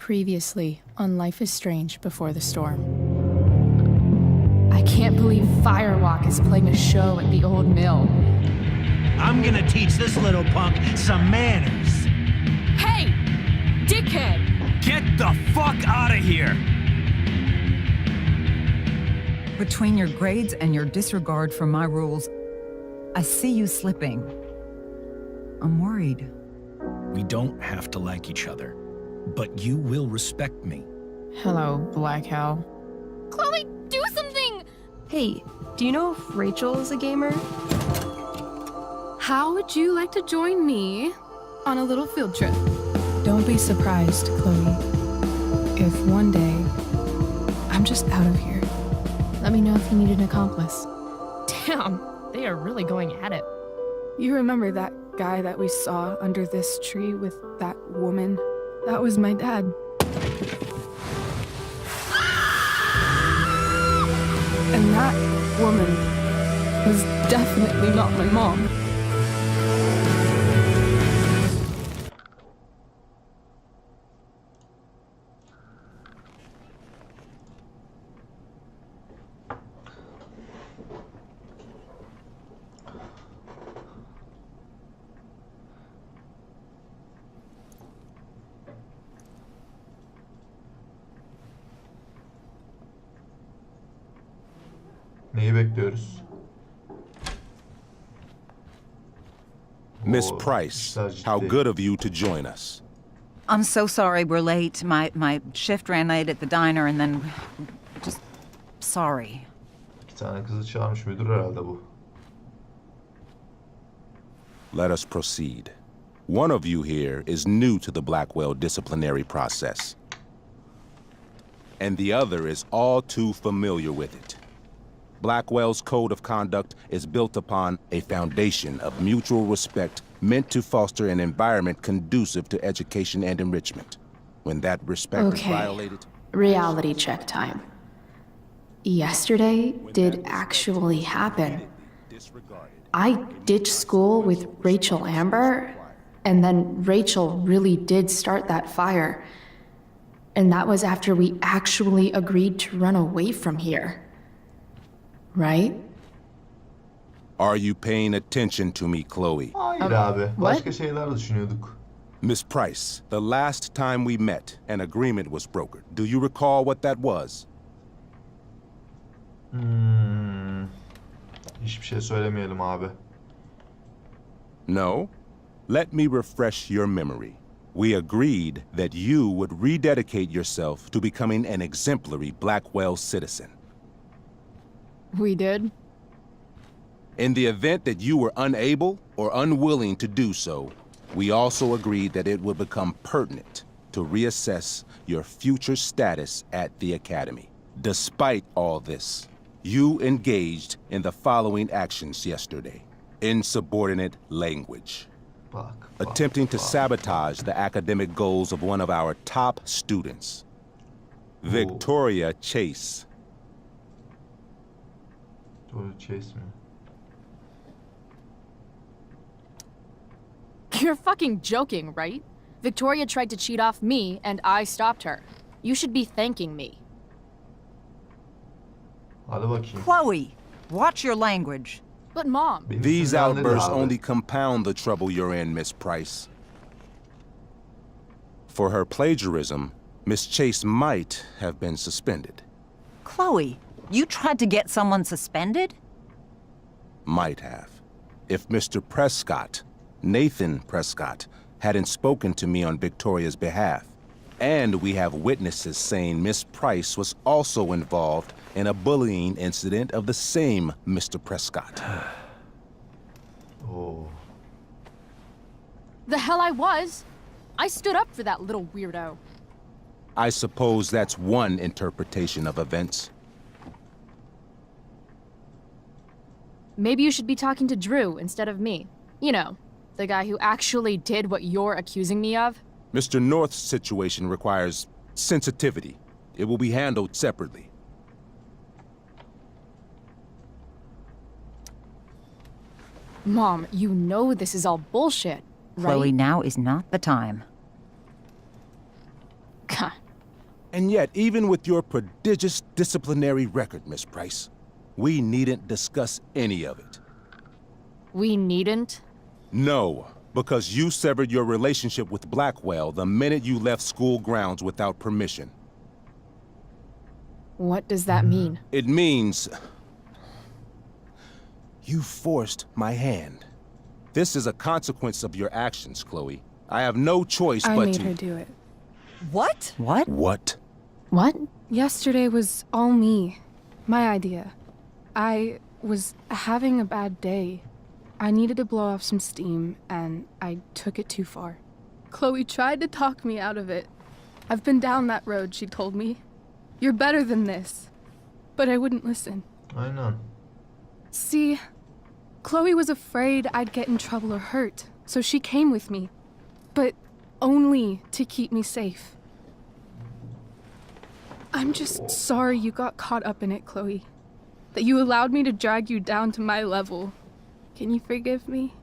Previously on Life is Strange Before the Storm. I can't believe Firewalk is playing a show at the old mill. I'm gonna teach this little punk some manners. Hey! Dickhead! Get the fuck out of here! Between your grades and your disregard for my rules, I see you slipping. I'm worried. We don't have to like each other, but you will respect me. Hello, Black Hell. Chloe, do something! Hey, do you know if Rachel is a gamer? How would you like to join me on a little field trip? Don't be surprised, Chloe, if one day I'm just out of here. Let me know if you need an accomplice. Damn, they are really going at it. You remember that guy that we saw under this tree with that woman? That was my dad. And that woman was definitely not my mom. Neyi bekliyoruz? Miss Oo, Price, işler ciddi. how good of you to join us. I'm so sorry we're late. My shift ran late at the diner and then... just... sorry. 2 tane kızı çağırmış, müdür herhalde bu. Let us proceed. One of you here is new to the Blackwell disciplinary process. And the other is all too familiar with it. Blackwell's code of conduct is built upon a foundation of mutual respect meant to foster an environment conducive to education and enrichment. When that respect is violated... Reality check time. Yesterday did actually happen. I ditched school with Rachel Amber, and then Rachel really did start that fire. And that was after we actually agreed to run away from here. Right? Are you paying attention to me, Chloe? Hayır abi. Başka şeyler düşünüyorduk. Miss Price, the last time we met, an agreement was brokered. Do you recall what that was? Hiçbir şey söylemeyelim abi. No? Let me refresh your memory. We agreed that you would rededicate yourself to becoming an exemplary Blackwell citizen. We did? In the event that you were unable or unwilling to do so, we also agreed that it would become pertinent to reassess your future status at the Academy. Despite all this, you engaged in the following actions yesterday. Insubordinate language. Attempting to sabotage the academic goals of one of our top students, Victoria Chase. Chase mi? You're fucking joking, right? Victoria tried to cheat off me, and I stopped her. You should be thanking me. Hadi bakayım. Chloe, watch your language. But Mom... Beni These sinirlendirme outbursts abi. only compound the trouble you're in, Miss Price. For her plagiarism, Miss Chase might have been suspended. Chloe, you tried to get someone suspended? Might have. If Mr. Prescott, Nathan Prescott, hadn't spoken to me on Victoria's behalf. And we have witnesses saying Miss Price was also involved in a bullying incident of the same Mr. Prescott. Oo. The hell I was! I stood up for that little weirdo. I suppose that's one interpretation of events. Maybe you should be talking to Drew instead of me. You know, the guy who actually did what you're accusing me of. Mr. North's situation requires sensitivity. It will be handled separately. Mom, you know this is all bullshit, right? Chloe, now is not the time. God. And yet, even with your prodigious disciplinary record, Miss Price, we needn't discuss any of it. We needn't? No, because you severed your relationship with Blackwell the minute you left school grounds without permission. What does that mean? It means... you forced my hand. This is a consequence of your actions, Chloe. I have no choice I but made to... her do it. What? What? What? What? Yesterday was all me. My idea. I was having a bad day. I needed to blow off some steam, and I took it too far. Chloe tried to talk me out of it. I've been down that road, she told me. You're better than this. But I wouldn't listen. Aynen. See, Chloe was afraid I'd get in trouble or hurt, so she came with me. But only to keep me safe. I'm just sorry you got caught up in it, Chloe. That you allowed me to drag you down to my level. Can you forgive me?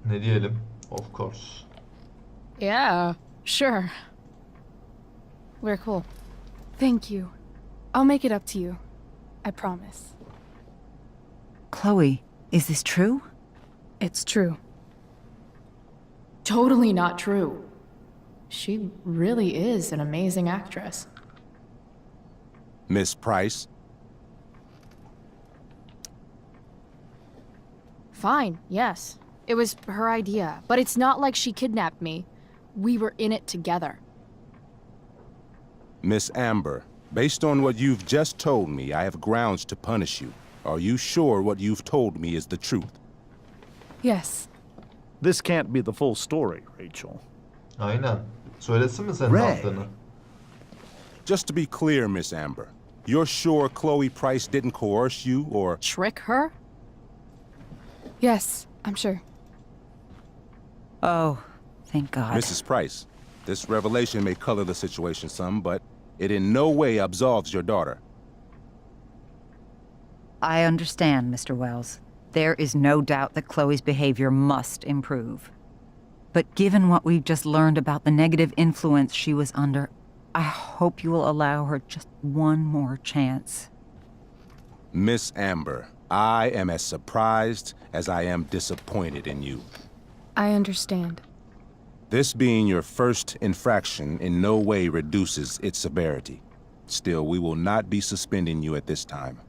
Ne diyelim? Of course. Yeah, sure. We're cool. Thank you. I'll make it up to you. I promise. Chloe, is this true? It's true. Totally not true. She really is an amazing actress. Miss Price? Fine, yes. It was her idea, but it's not like she kidnapped me. We were in it together. Miss Amber, based on what you've just told me, I have grounds to punish you. Are you sure what you've told me is the truth? Yes. This can't be the full story, Rachel. Aynen. Söylesin mi senin ne Ray. yaptığını? Just to be clear, Miss Amber, you're sure Chloe Price didn't coerce you or... Trick her? Yes, I'm sure. Oh, thank God. Mrs. Price, this revelation may color the situation some, but it in no way absolves your daughter. I understand, Mr. Wells. There is no doubt that Chloe's behavior must improve. But given what we've just learned about the negative influence she was under, I hope you will allow her just one more chance. Miss Amber, I am as surprised as I am disappointed in you. I understand. This being your first infraction in no way reduces its severity. Still, we will not be suspending you at this time.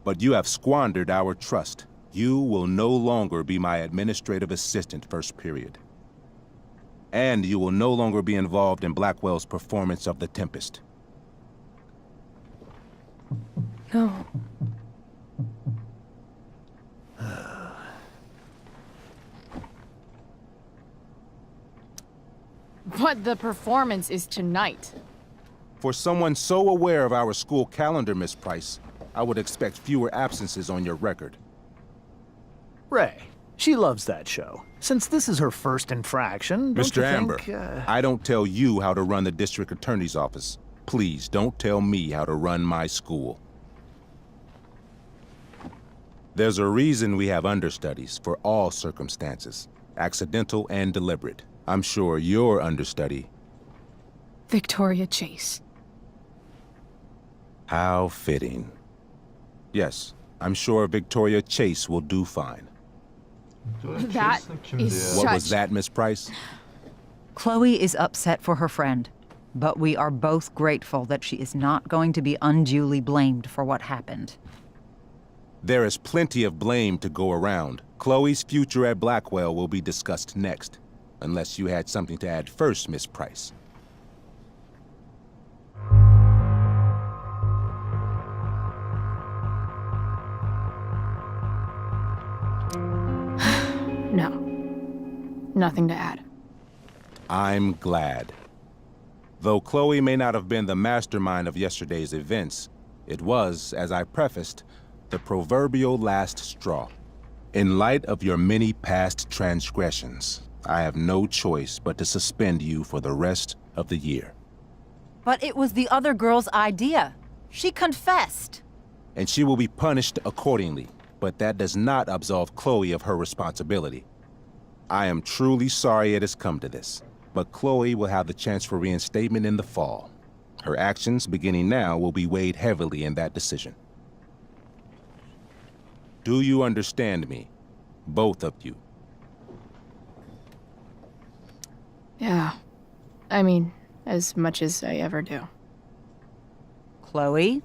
But you have squandered our trust. You will no longer be my administrative assistant first period. And you will no longer be involved in Blackwell's performance of The Tempest. No. But the performance is tonight. For someone so aware of our school calendar, Miss Price, I would expect fewer absences on your record. Ray, she loves that show. Since this is her first infraction, don't Mr. you Amber, think, I don't tell you how to run the district attorney's office. Please don't tell me how to run my school. There's a reason we have understudies for all circumstances, accidental and deliberate. I'm sure your understudy. Victoria Chase. How fitting. Yes, I'm sure Victoria Chase will do fine. Victoria That Chase'in kimdi is ya? What was Such- that, Miss Price? Chloe is upset for her friend, but we are both grateful that she is not going to be unduly blamed for what happened. There is plenty of blame to go around. Chloe's future at Blackwell will be discussed next. Unless you had something to add first, Miss Price. No. Nothing to add. I'm glad. Though Chloe may not have been the mastermind of yesterday's events, it was, as I prefaced, the proverbial last straw. In light of your many past transgressions, I have no choice but to suspend you for the rest of the year. But it was the other girl's idea. She confessed. And she will be punished accordingly, but that does not absolve Chloe of her responsibility. I am truly sorry it has come to this. but Chloe will have the chance for reinstatement in the fall. Her actions, beginning now, will be weighed heavily in that decision. Do you understand me? Both of you. Yeah. I mean, as much as I ever do. Chloe?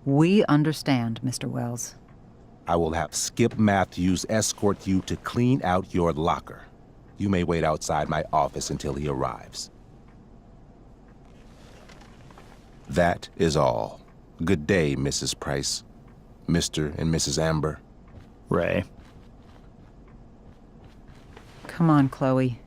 We understand, Mr. Wells. I will have Skip Matthews escort you to clean out your locker. You may wait outside my office until he arrives. That is all. Good day, Mrs. Price. Mr. and Mrs. Amber. Ray. Come on, Chloe.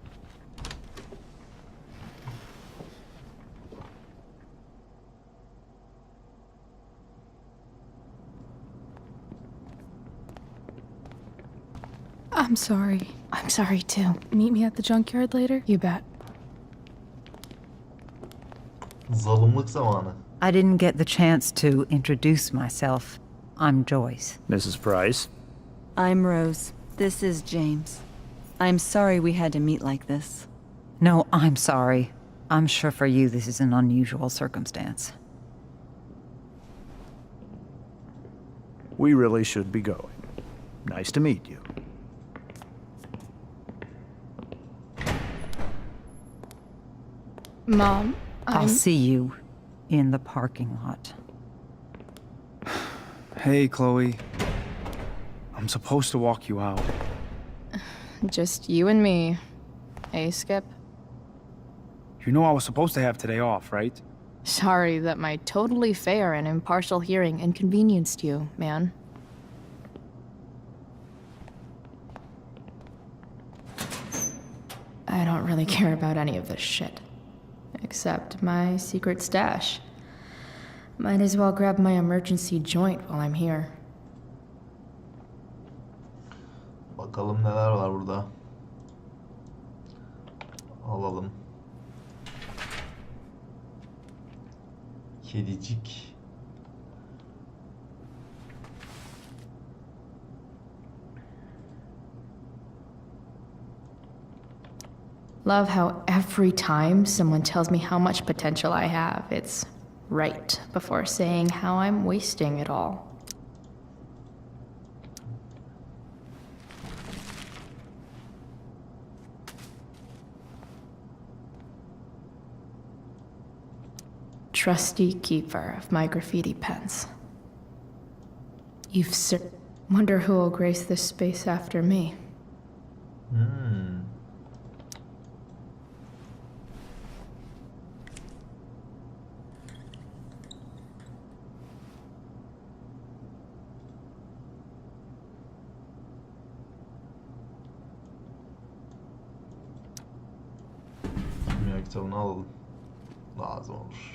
I'm sorry. I'm sorry too. Meet me at the junkyard later? You bet. Zalımlık zamanı. I didn't get the chance to introduce myself. I'm Joyce. Mrs. Price. I'm Rose. This is James. I'm sorry we had to meet like this. No, I'm sorry. I'm sure for you this is an unusual circumstance. We really should be going. Nice to meet you. Mom, I'll see you in the parking lot. Hey, Chloe. I'm supposed to walk you out. Just you and me. Hey, Skip. You know I was supposed to have today off, right? Sorry that my totally fair and impartial hearing inconvenienced you, man. I don't really care about any of this shit. Except my secret stash. Might as well grab my emergency joint while I'm here. Bakalım neler var burada. Alalım. Kedicik. Love how every time someone tells me how much potential I have, it's right before saying how I'm wasting it all. Trusty keeper of my graffiti pens. Wonder who will grace this space after me. Dünya kitabını alalım. Lazım olur.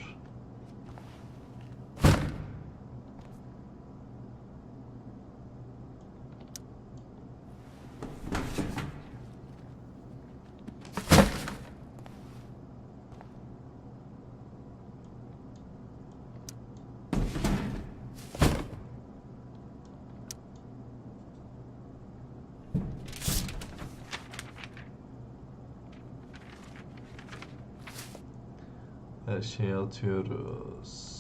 Her şeyi atıyoruz.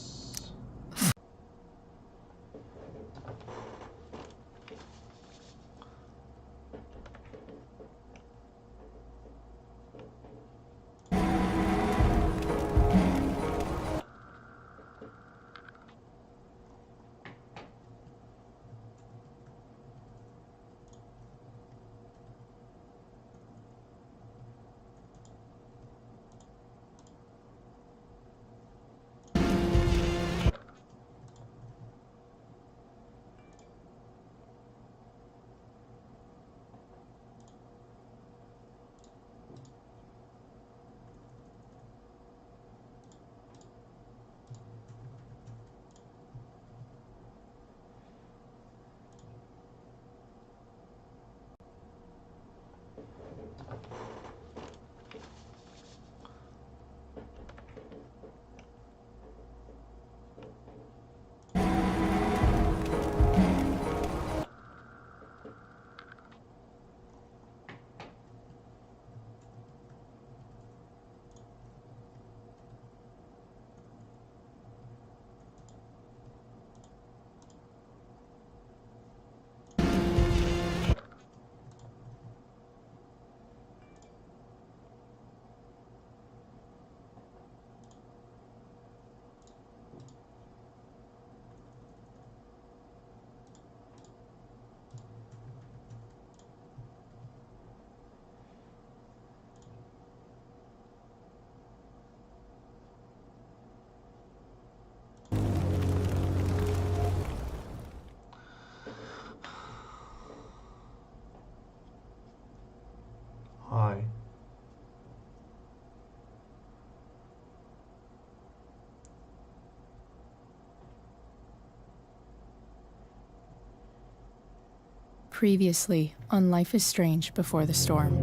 Previously on Life is Strange Before the Storm.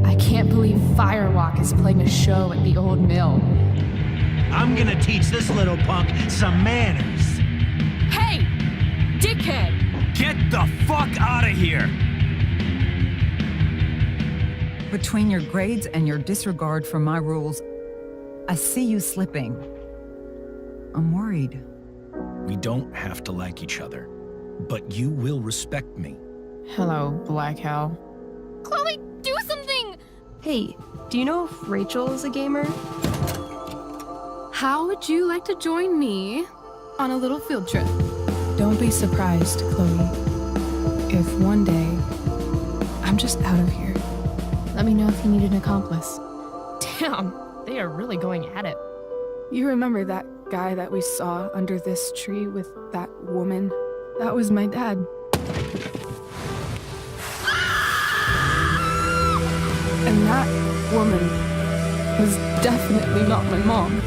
I can't believe Firewalk is playing a show at the old mill. I'm gonna teach this little punk some manners. Hey! Dickhead! Get the fuck out of here! Between your grades and your disregard for my rules, I see you slipping. I'm worried. We don't have to like each other, but you will respect me. Hello, Black Hell. Chloe, do something! Hey, do you know if Rachel is a gamer? How would you like to join me on a little field trip? Don't be surprised, Chloe, if one day I'm just out of here. Let me know if you need an accomplice. Damn, they are really going at it. You remember that guy that we saw under this tree with that woman? That was my dad. And that woman was definitely not my mom.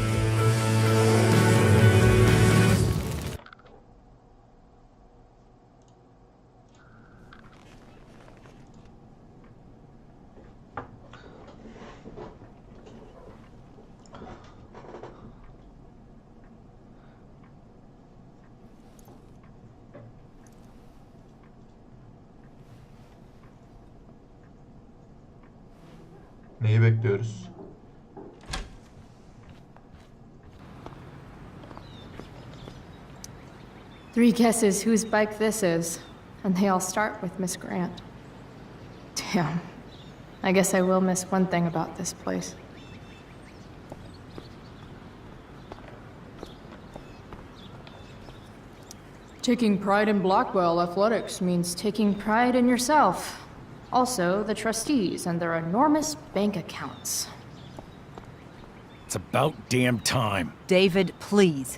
Neyi bekliyoruz? Three guesses whose bike this is, and they all start with Miss Grant. Damn. I guess I will miss one thing about this place. Taking pride in Blackwell athletics means taking pride in yourself. Also, the trustees and their enormous bank accounts. It's about damn time. David, please.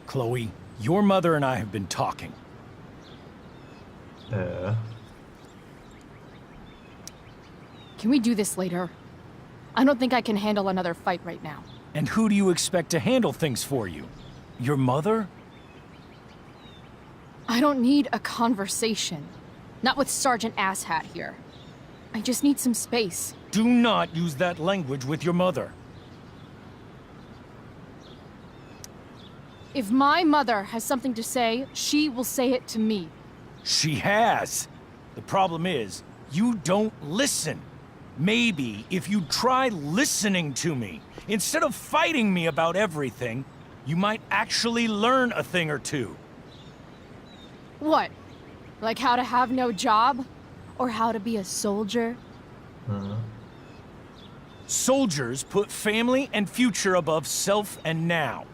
Chloe, your mother and I have been talking. Can we do this later? I don't think I can handle another fight right now. And who do you expect to handle things for you? Your mother? I don't need a conversation. Not with Sergeant Asshat here. I just need some space. Do not use that language with your mother. If my mother has something to say, she will say it to me. She has. The problem is, you don't listen. Maybe if you try listening to me, instead of fighting me about everything, you might actually learn a thing or two. What? Like how to have no job? Or how to be a soldier? Soldiers put family and future above self and now.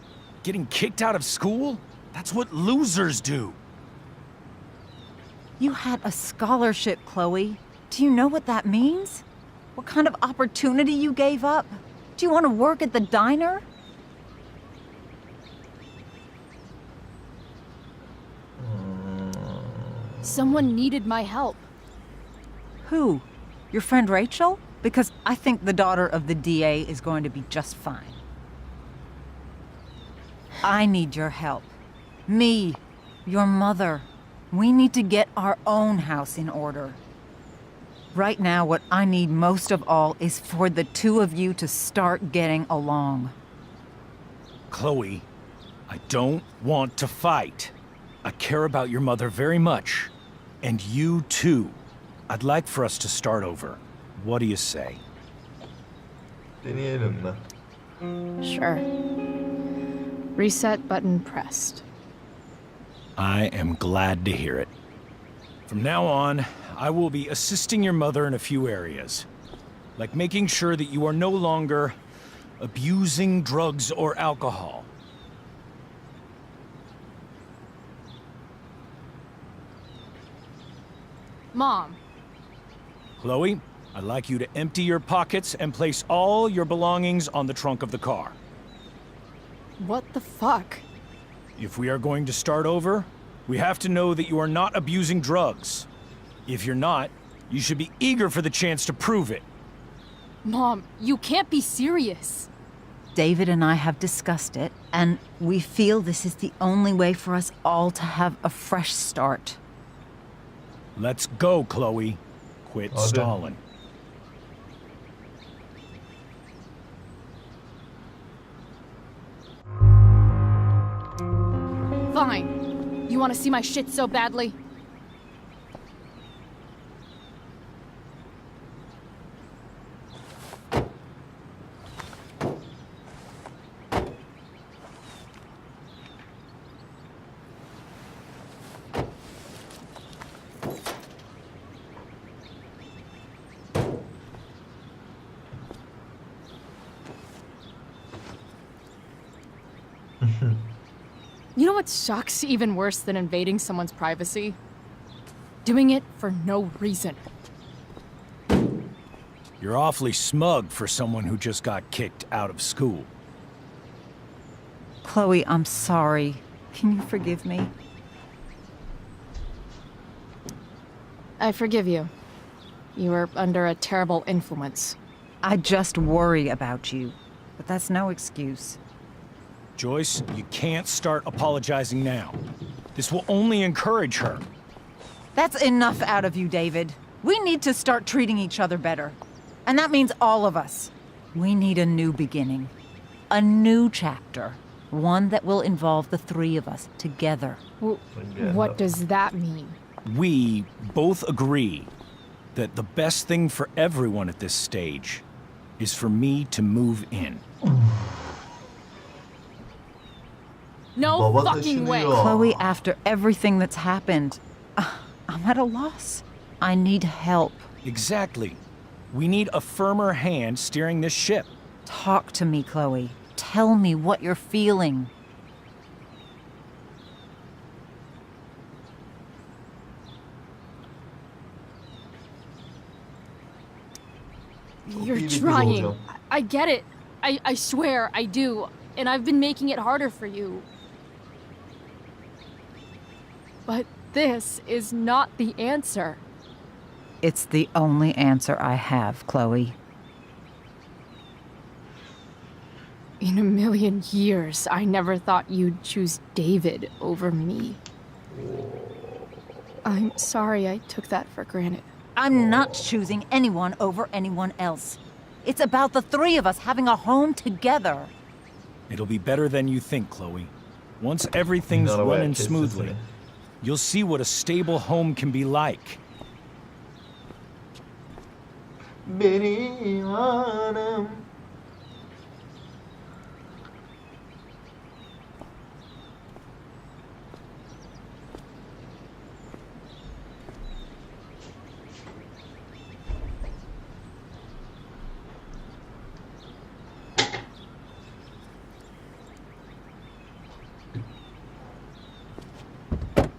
Getting kicked out of school? That's what losers do. You had a scholarship, Chloe. Do you know what that means? What kind of opportunity you gave up? Do you want to work at the diner? Someone needed my help. Who? Your friend Rachel? Because I think the daughter of the DA is going to be just fine. I need your help. Me, your mother. We need to get our own house in order. Right now, what I need most of all is for the two of you to start getting along. Chloe, I don't want to fight. I care about your mother very much. And you too. I'd like for us to start over. What do you say? Deneyelim mi? Sure. Reset button pressed. I am glad to hear it. From now on, I will be assisting your mother in a few areas. Like making sure that you are no longer abusing drugs or alcohol. Mom. Chloe, I'd like you to empty your pockets and place all your belongings on the trunk of the car. What the fuck? If we are going to start over, we have to know that you are not abusing drugs. If you're not, you should be eager for the chance to prove it. Mom, you can't be serious. David and I have discussed it, and we feel this is the only way for us all to have a fresh start. Let's go, Chloe. Quit Hadi. stalling. Fine. You want to see my shit so badly? You know what sucks even worse than invading someone's privacy? Doing it for no reason. You're awfully smug for someone who just got kicked out of school. Chloe, I'm sorry. Can you forgive me? I forgive you. You were under a terrible influence. I just worry about you, but that's no excuse. Joyce, you can't start apologizing now. This will only encourage her. That's enough out of you, David. We need to start treating each other better. And that means all of us. We need a new beginning. A new chapter. One that will involve the three of us together. What does that mean? We both agree that the best thing for everyone at this stage is for me to move in. No Baba fucking way! taşınıyor. Chloe, after everything that's happened, I'm at a loss. I need help. Exactly. We need a firmer hand steering this ship. Talk to me, Chloe. Tell me what you're feeling. You're iyi bir kız trying. olacağım. I get it. I swear, I do. And I've been making it harder for you. But this is not the answer. It's the only answer I have, Chloe. In a million years, I never thought you'd choose David over me. I'm sorry I took that for granted. I'm not choosing anyone over anyone else. It's about the three of us having a home together. It'll be better than you think, Chloe. Once everything's Arabaya running kes smoothly, sesini. you'll see what a stable home can be like. Benim anam.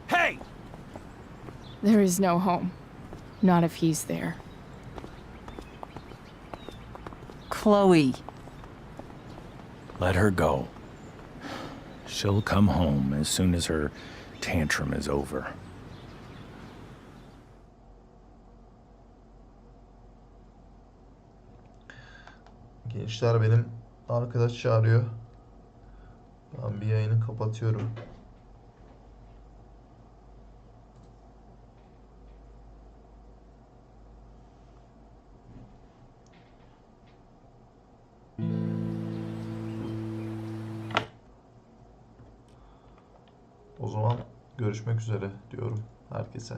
Hey! There is no home. Not if he's there. Chloe. Let her go. She'll come home as soon as her tantrum is over. Gençler, benim arkadaş çağırıyor. Ben bir yayını kapatıyorum. O zaman görüşmek üzere diyorum herkese.